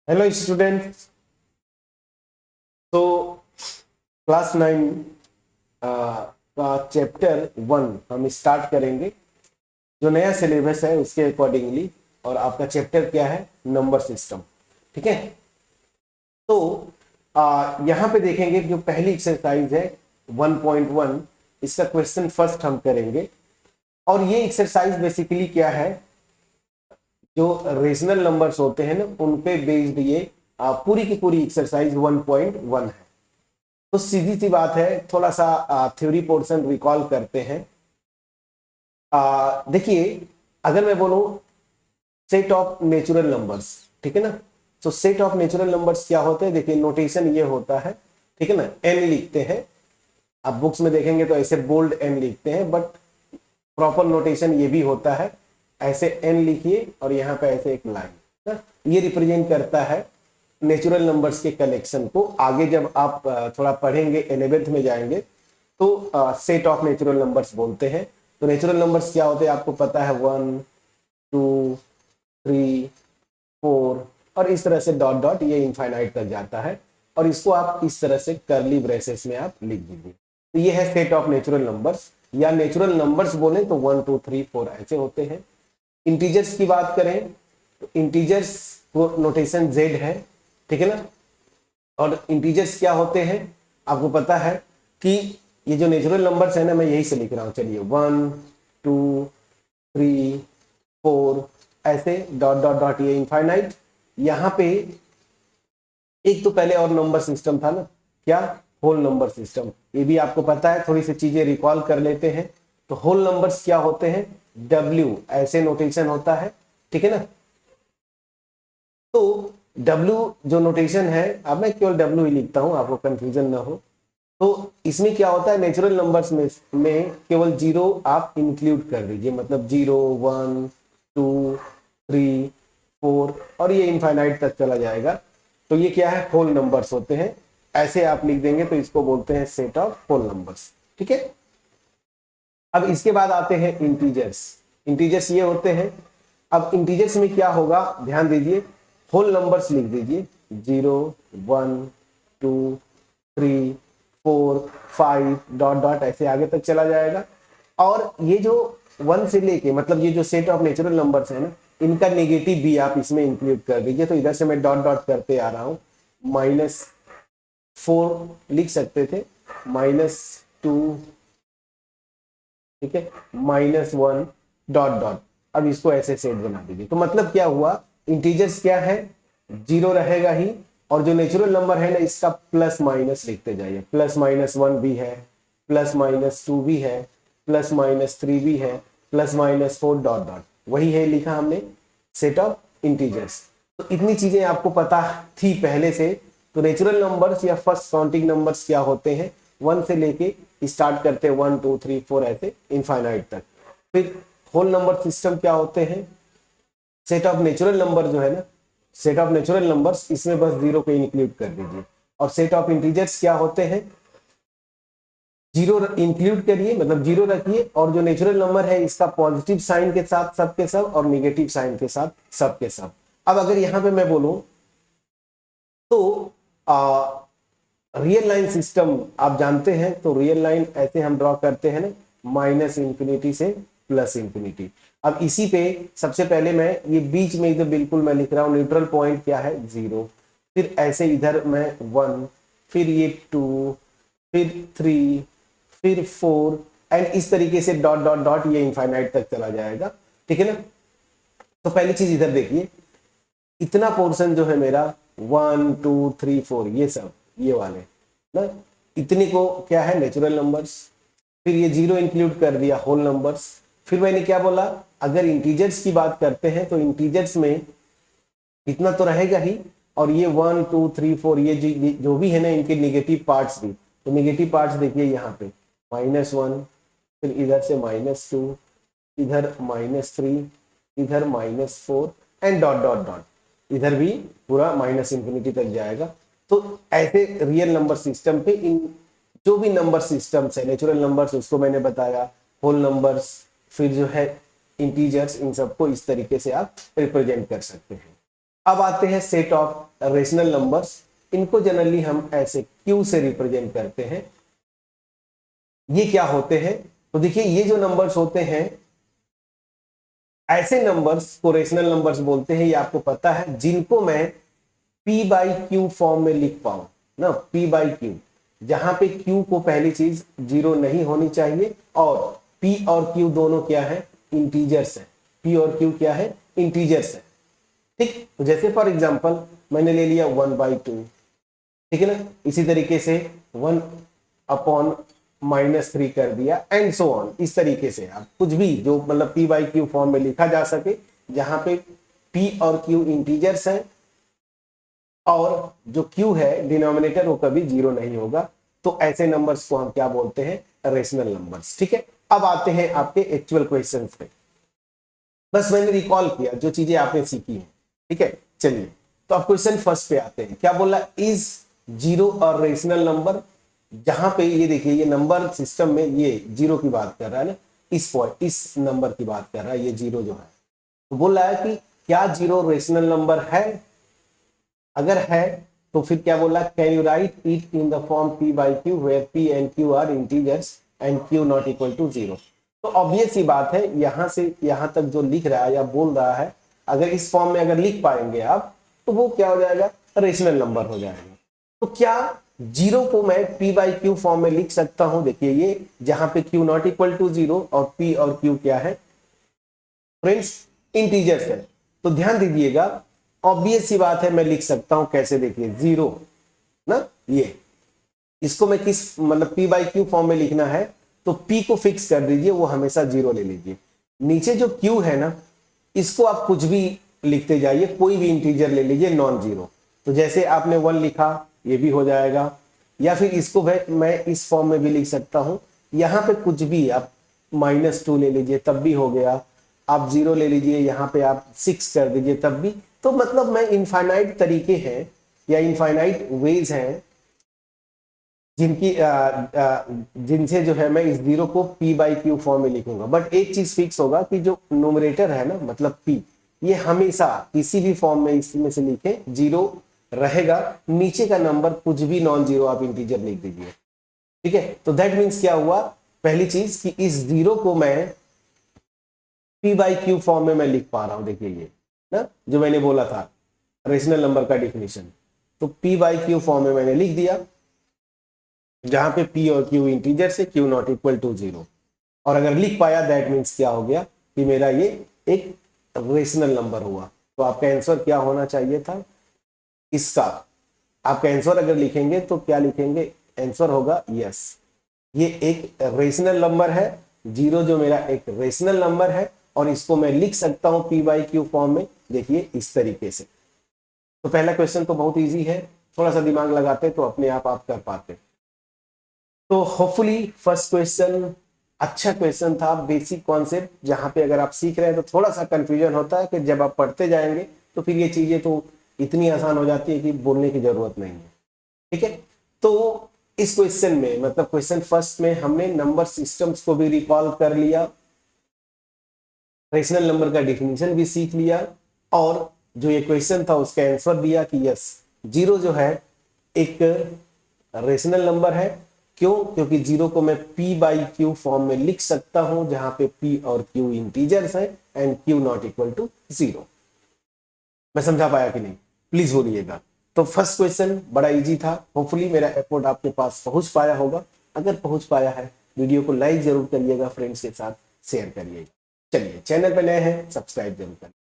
Hello students. तो class 9 का chapter 1 हम स्टार्ट करेंगे। जो नया सिलेबस है उसके अकॉर्डिंगली, और आपका चैप्टर क्या है? Number system. ठीक है। तो यहाँ पे देखेंगे जो पहली एक्सरसाइज है 1.1, इसका क्वेश्चन फर्स्ट हम करेंगे। और ये एक्सरसाइज बेसिकली क्या है, जो रेशनल नंबर्स होते हैं ना उन पे बेस्ड ये पूरी की पूरी एक्सरसाइज 1.1 है। तो सीधी सी बात है, थोड़ा सा थ्योरी पोर्शन रिकॉल करते हैं। देखिए, अगर मैं बोलूं सेट ऑफ नेचुरल नंबर्स, ठीक है ना। तो सेट ऑफ नेचुरल नंबर्स क्या होते हैं? देखिए, नोटेशन ये होता है, ठीक है ना। एन लिखते हैं, आप बुक्स में देखेंगे तो ऐसे बोल्ड एन लिखते हैं, बट प्रॉपर नोटेशन ये भी होता है, ऐसे एन लिखिए और यहाँ पे ऐसे एक लाइन। ये रिप्रेजेंट करता है नेचुरल नंबर्स के कलेक्शन को। आगे जब आप थोड़ा पढ़ेंगे, 11th में जाएंगे तो सेट ऑफ नेचुरल नंबर्स बोलते हैं। तो नेचुरल नंबर्स क्या होते हैं आपको पता है, 1 2 3 4 और इस तरह से डॉट डॉट ये इनफाइनाइट तक जाता है। और इसको आप इस तरह से कर्ली ब्रेसेस में आप लिख दीजिए। तो ये है सेट ऑफ नेचुरल नंबर्स, या नेचुरल नंबर्स बोले तो 1 2 3 4 ऐसे होते हैं। इंटीजर्स की बात करें तो इंटीजर्स को नोटेशन जेड है, ठीक है ना। और इंटीजर्स क्या होते हैं आपको पता है कि ये जो नेचुरल नंबर्स है ना, मैं यही से लिख रहा हूं। चलिए 1 2 3 4 ऐसे डॉट डॉट डॉट ये इनफाइनाइट। यहाँ पे एक तो पहले और नंबर सिस्टम था ना, क्या? Whole number system. ये भी आपको पता है, थोड़ी सी चीजें रिकॉल कर लेते हैं। तो होल नंबर्स क्या होते हैं? W ऐसे नोटेशन होता है, ठीक है ना। तो W जो नोटेशन है, अब मैं केवल W ही लिखता हूं, आपको कंफ्यूजन ना हो। तो इसमें क्या होता है, नेचुरल नंबर्स में केवल 0 आप इंक्लूड कर दीजिए, मतलब 0 1 2 3 4 और ये इनफाइनाइट तक चला जाएगा। तो ये क्या है? होल नंबर्स होते हैं। ऐसे आप लिख देंगे तो इसको बोलते हैं सेट ऑफ होल नंबर्स, ठीक है। अब इसके बाद आते हैं इंटीजर्स। इंटीजर्स ये होते हैं। अब इंटीजर्स में क्या होगा, ध्यान दीजिए, होल नंबर्स लिख दीजिए, 0 1 2 3 4 5 डॉट डॉट ऐसे आगे तक चला जाएगा। और ये जो 1 से लेके, मतलब ये जो सेट ऑफ नेचुरल नंबर्स है ना, इनका नेगेटिव भी आप इसमें इंक्लूड कर दीजिए। तो इधर से मैं डॉट डॉट करते आ रहा हूं, -4 लिख सकते थे, -2, ठीक है, -1 डॉट डॉट। अब इसको ऐसे सेट बना दीजिए। तो मतलब क्या हुआ, इंटीजर्स क्या है? 0 रहेगा ही, और जो नेचुरल नंबर है ना इसका प्लस माइनस लिखते जाइए। +-1 भी है, +-2 भी है, +-3 भी है, +-4 डॉट डॉट। वही है लिखा हमने, सेट ऑफ इंटीजर्स। तो इतनी चीजें आपको पता थी पहले से। तो नेचुरल नंबर्स या फर्स्ट काउंटिंग नंबर्स क्या होते हैं? 1 से लेके स्टार्ट करते हैं 1 2 3 4 ऐसे इनफाइनाइट तक। फिर होल नंबर सिस्टम क्या होते हैं? सेट ऑफ नेचुरल नंबर जो है ना, सेट ऑफ नेचुरल नंबर्स, इसमें बस 0 को इंक्लूड कर दीजिए। और सेट ऑफ इंटीजर्स क्या होते हैं? 0 इंक्लूड करिए, मतलब 0 रखिए, और जो नेचुरल नंबर है इसका पॉजिटिव साइन के साथ सब के सब और निगेटिव साइन के साथ सब के सब। अब अगर यहां पे मैं बोलूं तो रियल लाइन सिस्टम आप जानते हैं। तो रियल लाइन ऐसे हम ड्रॉ करते हैं ना, -∞ से +∞। अब इसी पे सबसे पहले मैं ये बीच में इधर बिल्कुल मैं लिख रहा हूं, न्यूट्रल पॉइंट क्या है? 0। फिर ऐसे इधर मैं 1, फिर ये 2, फिर 3, फिर 4 एंड इस तरीके से डॉट डॉट डॉट ये इनफाइनाइट तक चला जाएगा, ठीक है ना। तो पहली चीज इधर देखिए, इतना पोर्शन जो है मेरा 1 2 3 4 ये सब, ये वाले ना, इतने को क्या है? Natural numbers. फिर ये 0 इंक्लूड कर दिया, होल नंबर्स। फिर मैंने क्या बोला, अगर इंटीजर्स की बात करते हैं तो इंटीजर्स में इतना तो रहेगा ही, और ये 1 2 3 4 ये जो भी है ना, इनके नेगेटिव पार्ट्स भी। तो नेगेटिव पार्ट्स देखिए यहाँ पे, -1, फिर इधर से -2, इधर -3, इधर -4 एंड डॉट डॉट डॉट, इधर भी पूरा -∞ तक जाएगा। तो ऐसे रियल नंबर सिस्टम पे इन जो भी नंबर सिस्टम्स है, नेचुरल नंबर्स उसको मैंने बताया, होल नंबर्स, फिर जो है इंटीजर्स, इन सबको इस तरीके से आप रिप्रेजेंट कर सकते हैं। अब आते हैं सेट ऑफ रेशनल नंबर्स, इनको जनरली हम ऐसे क्यू से रिप्रेजेंट करते हैं। ये क्या होते हैं? तो देखिए ये जो नंबर्स होते हैं, ऐसे नंबर्स को रेशनल नंबर्स बोलते हैं, ये आपको पता है, जिनको मैं पी बाई क्यू फॉर्म में लिख पाऊं ना, पी बाई क्यू, जहां पे क्यू को पहली चीज जीरो नहीं होनी चाहिए और पी और क्यू दोनों क्या है? इंटीजर्स है। पी और क्यू क्या है? इंटीजर्स है। ठीक, तो जैसे फॉर एग्जांपल मैंने ले लिया 1/2, ठीक है ना, इसी तरीके से 1/-3 कर दिया एंड सो ऑन। इस तरीके से आप कुछ भी जो मतलब पी बाई क्यू फॉर्म में लिखा जा सके, जहां पे पी और क्यू इंटीजर्स हैं और जो क्यू है डिनोमिनेटर वो कभी जीरो नहीं होगा, तो ऐसे नंबर्स को हम क्या बोलते हैं? Rational numbers. ठीक है, अब आते हैं आपके एक्चुअल क्वेश्चंस पे। बस मैंने रिकॉल किया जो चीजें आपने सीखी हैं। ठीक है, चलिए तो अब क्वेश्चन फर्स्ट पे आते हैं। क्या बोला? इज जीरो और रेशनल नंबर, जहां पे ये देखिए ये नंबर सिस्टम में ये जीरो की बात कर रहा है ना, इस पॉइंट इस नंबर की बात कर रहा है, ये जीरो जो है, तो बोल रहा है कि क्या जीरो रेशनल नंबर है? अगर है तो फिर क्या बोला? Can you write it in the form P by Q where P and Q are integers and Q not equal to zero. तो ऑब्वियस सी बात है, यहां से यहां तक जो लिख रहा है या बोल रहा है, अगर इस फॉर्म में अगर लिख पाएंगे आप, तो वो क्या हो जाएगा? रेशनल नंबर हो जाएगा। तो क्या जीरो को मैं पी बाई क्यू फॉर्म में लिख सकता हूं? देखिए ये जहां पे Q not equal to zero और पी और क्यू क्या है फ्रेंड्स? इंटीजर्स है। तो ध्यान दीजिएगा, ऑब्वियस सी बात है, मैं लिख सकता हूं कैसे? देखिए जीरो ना, ये इसको मैं किस मतलब पी बाई क्यू फॉर्म में लिखना है, तो पी को फिक्स कर दीजिए, वो हमेशा जीरो ले लीजिए। नीचे जो क्यू है ना, इसको आप कुछ भी लिखते जाइए, कोई भी इंटीजर ले लीजिए नॉन जीरो। तो जैसे आपने 1 लिखा, ये भी हो जाएगा, या फिर इसको मैं इस फॉर्म में भी लिख सकता हूं, यहां पे कुछ भी आप -2 ले लीजिए तब भी हो गया, आप 0 ले लीजिए, यहां पे आप 6 कर दीजिए तब भी। तो मतलब मैं इनफाइनाइट तरीके हैं या इनफाइनाइट वेज हैं जिनकी जिनसे जो है मैं इस जीरो को पी बाई क्यू फॉर्म में लिखूंगा। बट एक चीज फिक्स होगा कि जो न्यूमरेटर है ना, मतलब पी, ये हमेशा किसी भी फॉर्म में इसमें से लिखे जीरो रहेगा, नीचे का नंबर कुछ भी नॉन जीरो आप इंटीजर लिख दीजिए। ठीक है, तो दैट मीन्स क्या हुआ? पहली चीज कि इस जीरो को मैं पी बाई क्यू फॉर्म में मैं लिख पा रहा हूं। देखिए ये ना जो मैंने बोला था रेशनल नंबर का डिफिनेशन, तो पी बाई क्यू फॉर्म में मैंने लिख दिया, जहां पे पी और क्यू इंटीजर से Q not equal to zero. और अगर लिख पाया दैट मीन्स क्या हो गया कि मेरा ये एक रेशनल नंबर हुआ। तो आपका आंसर क्या होना चाहिए था इसका? आपका आंसर अगर लिखेंगे तो क्या लिखेंगे? आंसर होगा यस, ये एक रेशनल नंबर है। जीरो जो मेरा एक रेशनल नंबर है और इसको मैं लिख सकता हूं पी बाई क्यू फॉर्म में, देखिए इस तरीके से। तो पहला क्वेश्चन तो बहुत इजी है, थोड़ा सा दिमाग लगाते तो अपने आप कर पाते। तो होपफुली फर्स्ट क्वेश्चन अच्छा क्वेश्चन था, बेसिक कॉन्सेप्ट, जहां पे अगर आप सीख रहे हैं तो थोड़ा सा कंफ्यूजन होता है कि जब आप पढ़ते जाएंगे तो फिर ये चीजें तो इतनी आसान हो जाती है कि बोलने की जरूरत नहीं है। ठीक है, तो इस क्वेश्चन में मतलब क्वेश्चन फर्स्ट में हमने नंबर सिस्टम्स को भी रिकॉल कर लिया, रेशनल नंबर का डिफिनीशन भी सीख लिया, और जो ये क्वेश्चन था उसका आंसर दिया कि यस जीरो जो है एक रेशनल नंबर है। क्यों? क्योंकि जीरो को मैं पी बाई क्यू फॉर्म में लिख सकता हूं, जहां पे पी और क्यू इंटीजर्स हैं and Q not equal to zero. मैं समझा पाया कि नहीं? प्लीज बोलिएगा। तो फर्स्ट क्वेश्चन बड़ा इजी था, होपफुली मेरा एफर्ट आपके पास पहुंच पाया होगा। अगर पहुंच पाया है, वीडियो को लाइक जरूर करिएगा, फ्रेंड्स के साथ शेयर करिएगा। चलिए, चैनल पे नए हैं सब्सक्राइब जरूर करिए।